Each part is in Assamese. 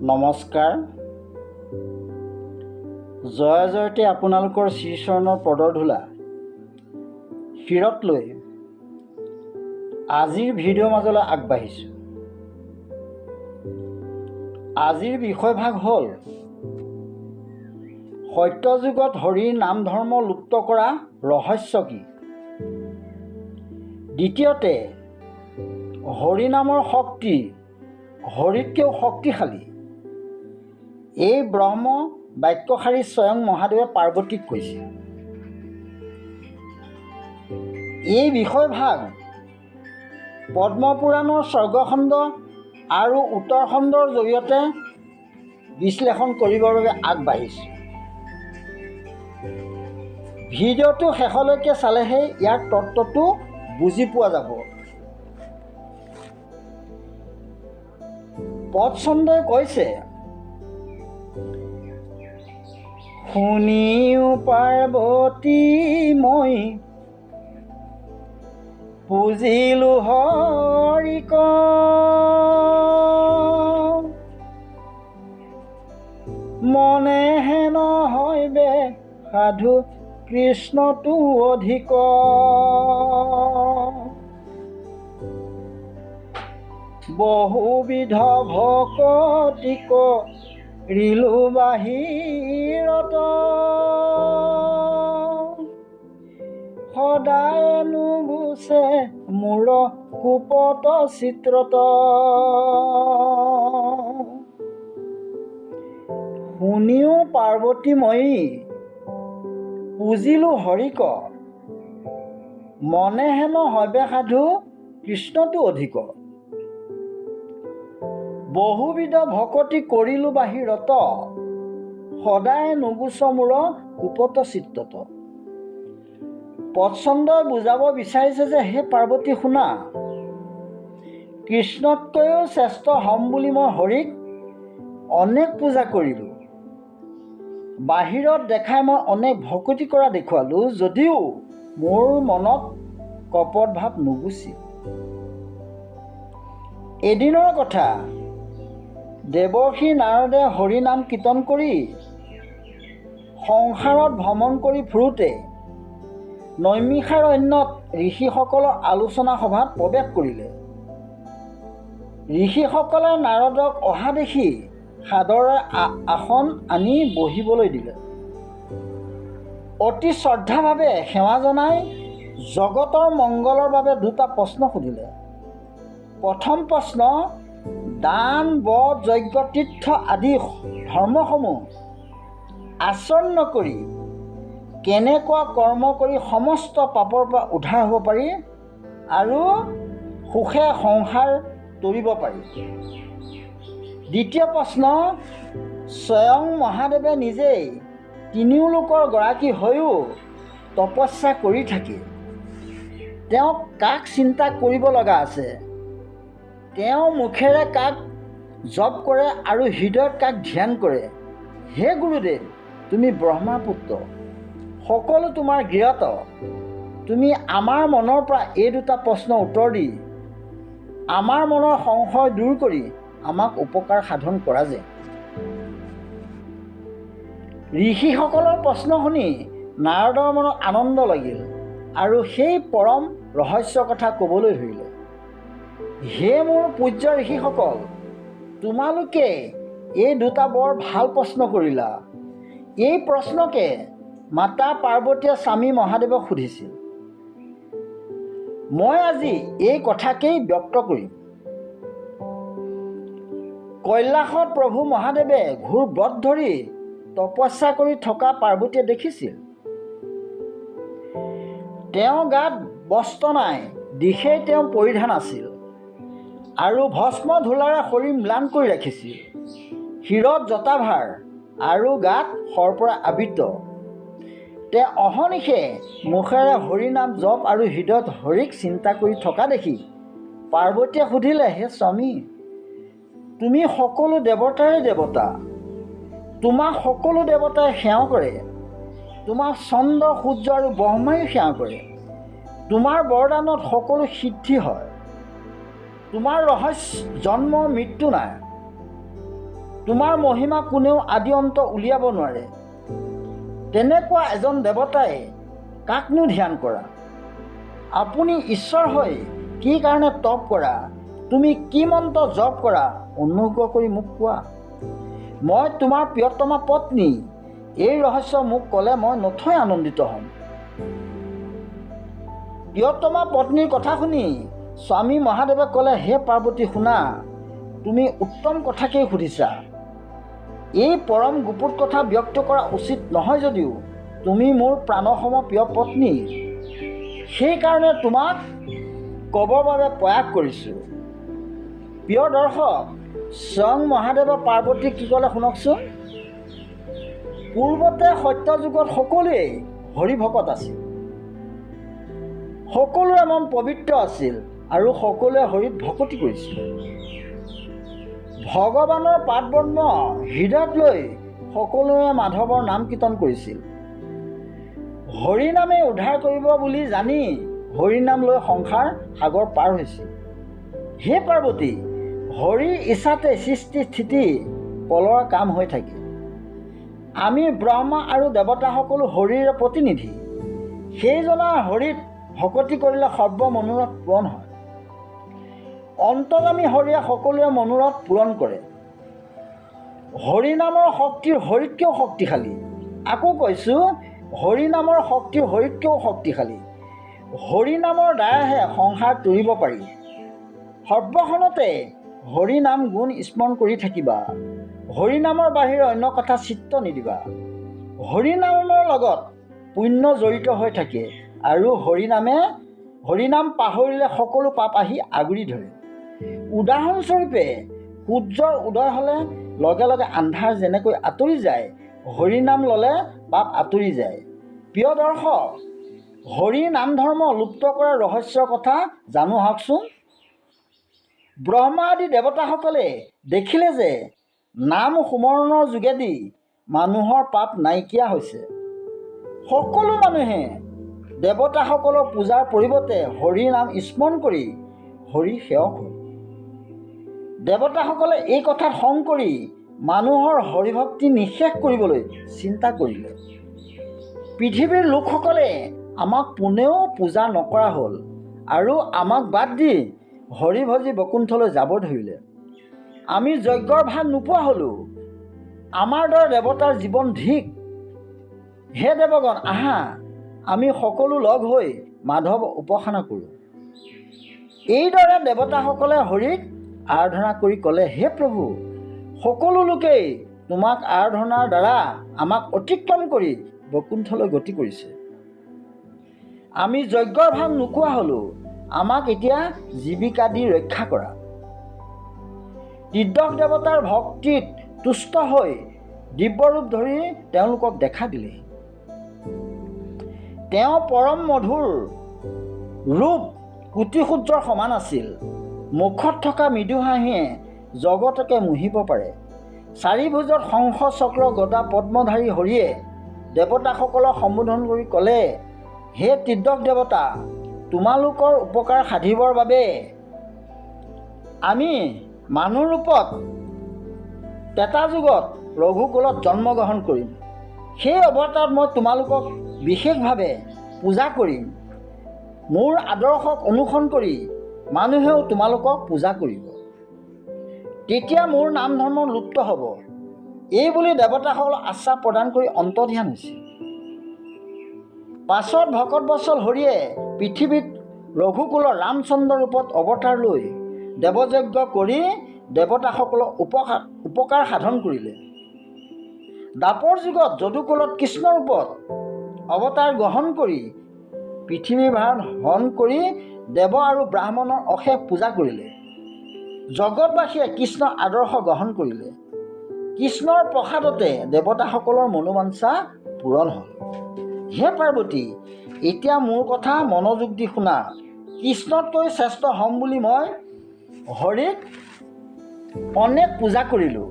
নমস্কাৰ। জয় জয়তে আপোনালোকৰ শ্ৰীচৰণৰ পদৰ ধূলা শিৰত লৈ আজিৰ ভিডিঅ'ৰ মাজলৈ আগবাঢ়িছোঁ। আজিৰ বিষয়ভাগ হ'ল সত্যযুগত হৰিৰ নাম ধৰ্ম লুপ্ত কৰা ৰহস্য কি। দ্বিতীয়তে, হৰি নামৰ শক্তি হৰিতকৈও শক্তিশালী। এই ব্ৰহ্ম বাক্যশাৰী স্বয়ং মহাদেৱে পাৰ্বতীক কৈছে। এই বিষয়ভাগ পদ্মপুৰাণৰ স্বৰ্গখণ্ড আৰু উত্তৰখণ্ডৰ জৰিয়তে বিশ্লেষণ কৰিবৰ বাবে আগবাঢ়িছোঁ। ভিডিঅ'টো শেষলৈকে চালেহে ইয়াৰ তত্ত্বটো বুজি পোৱা যাব। পদছন্দই কৈছে, শুনিও পাৰ্বতী মই পুজিলো হৰিক, মনেহে নহয় বে সাধু কৃষ্ণটো অধিক। বহুবিধ ভকতিক ৰিলো বাহিৰত, সদায় নুগুছে মূৰ কুপত চিত্ৰত। শুনিও পাৰ্বতীময়ী পুজিলো হৰিক, মনে হেনো হবে সাধু কৃষ্ণটো অধিক। বহুবিধ ভকতি কৰিলো বাহিৰত, সদায় নুগুছ মূৰ কুপত চিত্ৰত। পদছন্দই বুজাব বিচাৰিছে যে, হে পাৰ্বতী শুনা, কৃষ্ণতকৈও শ্ৰেষ্ঠ হ'ম বুলি মই হৰিক অনেক পূজা কৰিলোঁ। বাহিৰত দেখাই মই অনেক ভকতি কৰা দেখুৱালোঁ, যদিও মোৰ মনত কপট ভাৱ নুগুছিল। এদিনৰ কথা, দেৱৰ্ষি নাৰদে হৰি নাম কীৰ্তন কৰি সংসাৰত ভ্ৰমণ কৰি ফুৰোঁতে নৈমিষাৰণ্যত ঋষিসকলৰ আলোচনা সভাত প্ৰৱেশ কৰিলে। ঋষিসকলে নাৰদক অহা দেখি সাদৰে আসন আনি বহিবলৈ দিলে। অতি শ্ৰদ্ধাভাৱে সেৱা জনাই জগতৰ মংগলৰ বাবে দুটা প্ৰশ্ন সুধিলে। প্ৰথম প্ৰশ্ন, দান বধ যজ্ঞ তীৰ্থ আদি ধৰ্মসমূহ আচৰণ নকৰি কেনেকুৱা কৰ্ম কৰি সমস্ত পাপৰ পৰা উদ্ধাৰ হ'ব পাৰি আৰু সুখে সংসাৰ তৰিব পাৰি। দ্বিতীয় প্ৰশ্ন, স্বয়ং মহাদেৱে নিজেই তিনিও লোকৰ গৰাকী হৈও তপস্যা কৰি থাকে, তেওঁক কাক চিন্তা কৰিব লগা আছে? তেওঁ মুখেৰে কাক জপ কৰে আৰু হৃদয়ত কাক ধ্যান কৰে? হে গুৰুদেৱ, তুমি ব্ৰহ্মাৰ পুত্ৰ, সকলো তোমাৰ গৃহত। তুমি আমাৰ মনৰ পৰা এই দুটা প্ৰশ্নৰ উত্তৰ দি আমাৰ মনৰ সংশয় দূৰ কৰি আমাক উপকাৰ সাধন কৰা যে। ঋষিসকলৰ প্ৰশ্ন শুনি নাৰদৰ মনত আনন্দ লাগিল আৰু সেই পৰম ৰহস্য কথা ক'বলৈ ধৰিলে। হে মোৰ পূজ্য ঋষিসকল, তোমালোকে এই দুটা বৰ ভাল প্ৰশ্ন কৰিলা। এই প্ৰশ্নকে মাতা পাৰ্বতীয়ে স্বামী মহাদেৱক সুধিছিল। মই আজি এই কথাকেই ব্যক্ত কৰিম। কৈলাশত প্ৰভু মহাদেৱে ঘোৰ ব্ৰত ধৰি তপস্যা কৰি থকা পাৰ্বতীয়ে দেখিছিল। তেওঁ গাত বস্ত্ৰ নাই, দিশেই তেওঁ পৰিধান আছিল আৰু ভস্ম ধূলাৰে শৰীৰ ম্লান কৰি ৰাখিছিল। শিৰত জটাভাৰ আৰু গাত সৰ্পৰে আবৃত। তেওঁ অহৰ্নিশে মুখেৰে হৰি নাম জপ আৰু হৃদয়ত হৰিক চিন্তা কৰি থকা দেখি পাৰ্বতীয়ে সুধিলে, হে স্বামী, তুমি সকলো দেৱতাৰে দেৱতা, তোমাক সকলো দেৱতাই সেৱা কৰে, তোমাক চন্দ্ৰ সূৰ্য আৰু ব্ৰহ্মায়ো সেৱা কৰে। তোমাৰ বৰদানত সকলো সিদ্ধি হয়। তোমাৰ ৰহস্য জন্ম মৃত্যু নাই। তোমাৰ মহিমা কোনেও আদি অন্ত উলিয়াব নোৱাৰে। তেনেকুৱা এজন দেৱতাই কাকনো ধ্যান কৰা? আপুনি ঈশ্বৰ হৈ কি কাৰণে তপ কৰা? তুমি কি মন্ত্ৰ জপ কৰা? অনুগ্ৰহ কৰি মোক কোৱা। মই তোমাৰ প্ৰিয়তমা পত্নী। এই ৰহস্য মোক ক'লে মই নথৈ আনন্দিত হ'ম। প্ৰিয়তমা পত্নীৰ কথা শুনি স্বামী মহাদেৱে ক'লে, হে পাৰ্বতী, শুনা, তুমি উত্তম কথাকেই সুধিছা। এই পৰম গুপুত কথা ব্যক্ত কৰা উচিত নহয় যদিও তুমি মোৰ প্ৰাণসম প্ৰিয় পত্নী। সেইকাৰণে তোমাক ক'বৰ বাবে প্ৰয়াস কৰিছোঁ। প্ৰিয় দৰ্শক, স্বয়ং মহাদেৱে পাৰ্বতীক কি ক'লে শুনকচোন। পূৰ্বতে সত্যযুগত সকলোৱেই হৰিভকত আছিল, সকলোৰে মন পবিত্ৰ আছিল আৰু সকলোৱে হৰিত ভকতি কৰিছিল। ভগৱানৰ পাদপদ্ম হৃদয়ত লৈ সকলোৱে মাধৱৰ নাম কীৰ্তন কৰিছিল। হৰি নামে উদ্ধাৰ কৰিব বুলি জানি হৰি নাম লৈ সংসাৰ সাগৰ পাৰ হৈছিল। হে পাৰ্বতী, হৰিৰ ইচ্ছাতে সৃষ্টি স্থিতি পলৰ কাম হৈ থাকে। আমি ব্ৰহ্মা আৰু দেৱতাসকলো হৰিৰ প্ৰতিনিধি। সেইজনাৰ হৰিত ভকতি কৰিলে সৰ্ব মনোৰথ পূৰণ হয়। অন্তৰ্যামী হৰিয়ে সকলোৰে মনোৰথ পূৰণ কৰে। হৰি নামৰ শক্তিৰ হৰিতকৈও শক্তিশালী। আকৌ কৈছোঁ, হৰি নামৰ শক্তি হৰিতকৈও শক্তিশালী। হৰি নামৰ দ্বাৰাহে সংসাৰ তৰিব পাৰি। সৰ্বক্ষণতে হৰি নাম গুণ স্মৰণ কৰি থাকিবা। হৰি নামৰ বাহিৰে অন্য কথা চিত্ত নিদিবা। হৰি নামৰ লগত পুণ্য জড়িত হৈ থাকে আৰু হৰি নাম পাহৰিলে সকলো পাপ আহি আগুৰি ধৰে। উদাহৰণস্বৰূপে সূৰ্যৰ উদয় হ'লে লগে লগে আন্ধাৰ যেনেকৈ আঁতৰি যায়, হৰি নাম ল'লে পাপ আঁতৰি যায়। প্ৰিয় দৰ্শক, হৰি নাম ধৰ্ম লুপ্ত কৰাৰ ৰহস্যৰ কথা জানো আহকচোন। ব্ৰহ্মা আদি দেৱতাসকলে দেখিলে যে নাম সুমৰণৰ যোগেদি মানুহৰ পাপ নাইকিয়া হৈছে। সকলো মানুহে দেৱতাসকলৰ পূজাৰ পৰিৱৰ্তে হৰি নাম স্মৰণ কৰি হৰি সেৱক হ'ল। দেৱতাসকলে এই কথাত খং কৰি মানুহৰ হৰিভক্তি নিঃশেষ কৰিবলৈ চিন্তা কৰিলে। পৃথিৱীৰ লোকসকলে আমাক কোনেও পূজা নকৰা হ'ল আৰু আমাক বাদ দি হৰিভজি বৈকুণ্ঠলৈ যাব ধৰিলে। আমি যজ্ঞৰ ভাগ নোপোৱা হ'লোঁ। আমাৰ দৰে দেৱতাৰ জীৱন ধিক। হে দেৱগণ, আহা, আমি সকলো লগ হৈ মাধৱ উপাসনা কৰোঁ। এইদৰে দেৱতাসকলে হৰিক আৰাধনা কৰি ক'লে, হে প্ৰভু, সকলো লোকেই তোমাক আৰাধনাৰ দ্বাৰা আমাক অতিক্ৰম কৰি বৈকুণ্ঠলৈ গতি কৰিছে। আমি যজ্ঞৰ ভাগ নোপোৱা হ'লোঁ। আমাক এতিয়া জীৱিকা দি ৰক্ষা কৰা। ত্ৰিদশ দেৱতাৰ ভক্তিত তুষ্ট হৈ দিব্যৰূপ ধৰি তেওঁলোকক দেখা দিলে। তেওঁ পৰম মধুৰ ৰূপ কোটি সূৰ্যৰ সমান আছিল। মুখত থকা মৃদু হাঁহিয়ে জগতকে মোহিব পাৰে। চাৰিভুজত শংখ চক্ৰ গদা পদ্মধাৰী হৰিয়ে দেৱতাসকলক সম্বোধন কৰি ক'লে, হে ত্ৰিদশ দেৱতা, তোমালোকৰ উপকাৰ সাধিবৰ বাবে আমি মানুহ ৰূপত ত্ৰেতা যুগত ৰঘুকুলত জন্মগ্ৰহণ কৰিম। সেই অৱতাৰত মই তোমালোকক বিশেষভাৱে পূজা কৰিম। মোৰ আদৰ্শক অনুসৰণ কৰি মানুহেও তোমালোকক পূজা কৰিব। তেতিয়া মোৰ নাম ধৰ্ম লুপ্ত হ'ব। এই বুলি দেৱতাসকলক আশ্বাস প্ৰদান কৰি অন্তৰ্ধান হৈছিল। পাছত ভকতবৎসল হৰিয়ে পৃথিৱীত ৰঘুকুলৰ ৰামচন্দ্ৰ ৰূপত অৱতাৰ লৈ দেৱযজ্ঞ কৰি দেৱতাসকলক উপকাৰ সাধন কৰিলে। দ্বাপৰ যুগত যদুকুলত কৃষ্ণ ৰূপত অৱতাৰ গ্ৰহণ কৰি পৃথিৱী ভাৰ হৰণ কৰি দেৱ আৰু ব্ৰাহ্মণৰ অশেষ পূজা কৰিলে। জগতবাসীয়ে কৃষ্ণৰ আদৰ্শ গ্ৰহণ কৰিলে। কৃষ্ণৰ প্ৰসাদতে দেৱতাসকলৰ মনোবাঞ্ছা পূৰণ হ'ল। হে পাৰ্বতী, এতিয়া মোৰ কথা মনোযোগ দি শুনা। কৃষ্ণতকৈ শ্ৰেষ্ঠ হ'ম বুলি মই হৰিক অনেক পূজা কৰিলোঁ।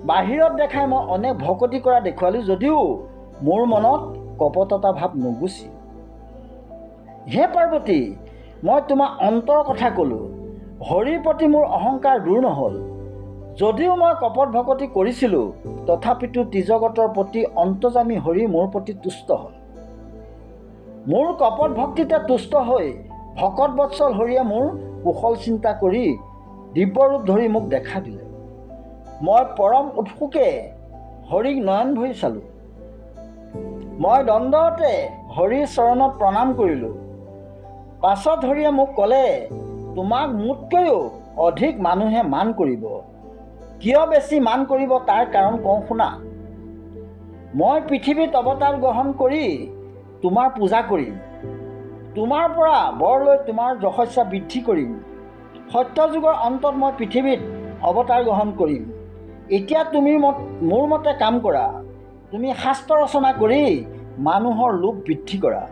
বাহিৰত দেখাই মই অনেক ভকতি কৰা দেখুৱালোঁ যদিও মোৰ মনত কপটতা ভাৱ নুগুচি। হে পাৰ্বতী, মই তোমাক অন্তৰ কথা ক'লোঁ। হৰিৰ প্ৰতি মোৰ অহংকাৰ দূৰ নহ'ল। যদিও মই কপট ভকতি কৰিছিলোঁ, তথাপিতো ত্ৰিজগতৰ প্ৰতি অন্তৰ্যামী হৰি মোৰ প্ৰতি তুষ্ট হ'ল। মোৰ কপট ভক্তিতে তুষ্ট হৈ ভকত বৎসল হৰিয়ে মোৰ কুশল চিন্তা কৰি দিব্যৰূপ ধৰি মোক দেখা দিলে। মই পৰম উৎসুকে হৰিক নয়ন ভৰি চালোঁ। মই দণ্ডতে হৰিৰ চৰণত প্ৰণাম কৰিলোঁ। পাছত হৰিয়ে মোক ক'লে, তোমাক মোতকৈও অধিক মানুহে মান কৰিব। কিয় বেছি মান কৰিব তাৰ কাৰণ কওঁ শুনা। মই পৃথিৱীত অৱতাৰ গ্ৰহণ কৰি তোমাৰ পূজা কৰিম। তোমাৰ পৰা বৰ লৈ তোমাৰ যশস্যা বৃদ্ধি কৰিম। সত্যযুগৰ অন্তত মই পৃথিৱীত অৱতাৰ গ্ৰহণ কৰিম। এতিয়া তুমি মোৰ মতে কাম কৰা। তুমি শাস্ত্ৰ ৰচনা কৰি মানুহৰ লোভ বৃদ্ধি কৰা।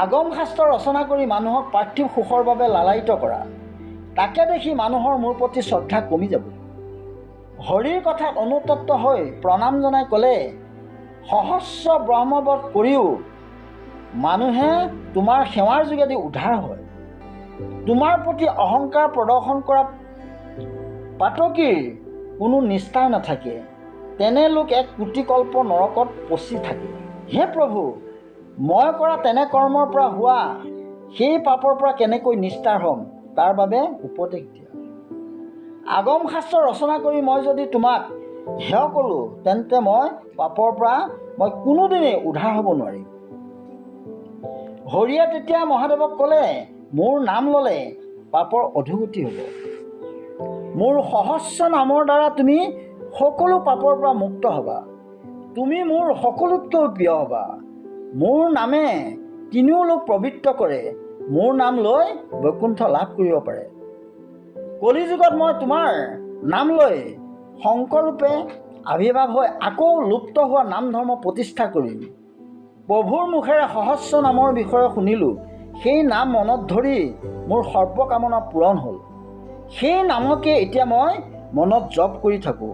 আগম শাস্ত্ৰ ৰচনা কৰি মানুহক পাৰ্থিৱ সুখৰ বাবে লালায়িত কৰা। তাকে দেখি মানুহৰ মোৰ প্ৰতি শ্ৰদ্ধা কমি যাব। হৰিৰ কথাত অনুতপ্ত হৈ প্ৰণাম জনাই ক'লে, সহস্ৰ ব্ৰহ্মবধ কৰিও মানুহে তোমাৰ সেৱাৰ যোগেদি উদ্ধাৰ হয়। তোমাৰ প্ৰতি অহংকাৰ প্ৰদৰ্শন কৰা পাতকীৰ কোনো নিস্তাৰ নাথাকে। তেনে লোক এক কোটিকল্প নৰকত পচি থাকে। হে প্ৰভু, মই কৰা তেনে কৰ্মৰ পৰা হোৱা সেই পাপৰ পৰা কেনেকৈ নিস্তাৰ হ'ম, তাৰ বাবে উপদেশ দিয়া। আগম শাস্ত্ৰ ৰচনা কৰি মই যদি তোমাক হেয় কৰোঁ, তেন্তে মই পাপৰ পৰা মই কোনোদিনেই উদ্ধাৰ হ'ব নোৱাৰিম। হৰিয়ে তেতিয়া মহাদেৱক ক'লে, মোৰ নাম ল'লে পাপৰ অধোগতি হ'ব। মোৰ সহস্ৰ নামৰ দ্বাৰা তুমি সকলো পাপৰ পৰা মুক্ত হ'বা। তুমি মোৰ সকলোতকৈ প্ৰিয় হ'বা। মোৰ নামে তিনিও লোক পবিত্ৰ কৰে। মোৰ নাম লৈ বৈকুণ্ঠ লাভ কৰিব পাৰে। কলিযুগত মই তোমাৰ নাম লৈ শংকৰৰূপে আৱিৰ্ভাৱ হৈ আকৌ লুপ্ত হোৱা নাম ধৰ্ম প্ৰতিষ্ঠা কৰিম। প্ৰভুৰ মুখেৰে সহস্ৰ নামৰ বিষয়ে শুনিলোঁ। সেই নাম মনত ধৰি মোৰ সৰ্বকামনা পূৰণ হ'ল। সেই নামকে এতিয়া মই মনত জপ কৰি থাকোঁ।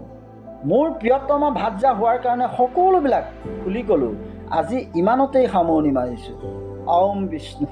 মোৰ প্ৰিয়তমা ভাৰ্যা হোৱাৰ কাৰণে সকলোবিলাক খুলি ক'লোঁ। আজি ইমানতেই সামৰণি মাৰিছোঁ। ওম বিষ্ণু।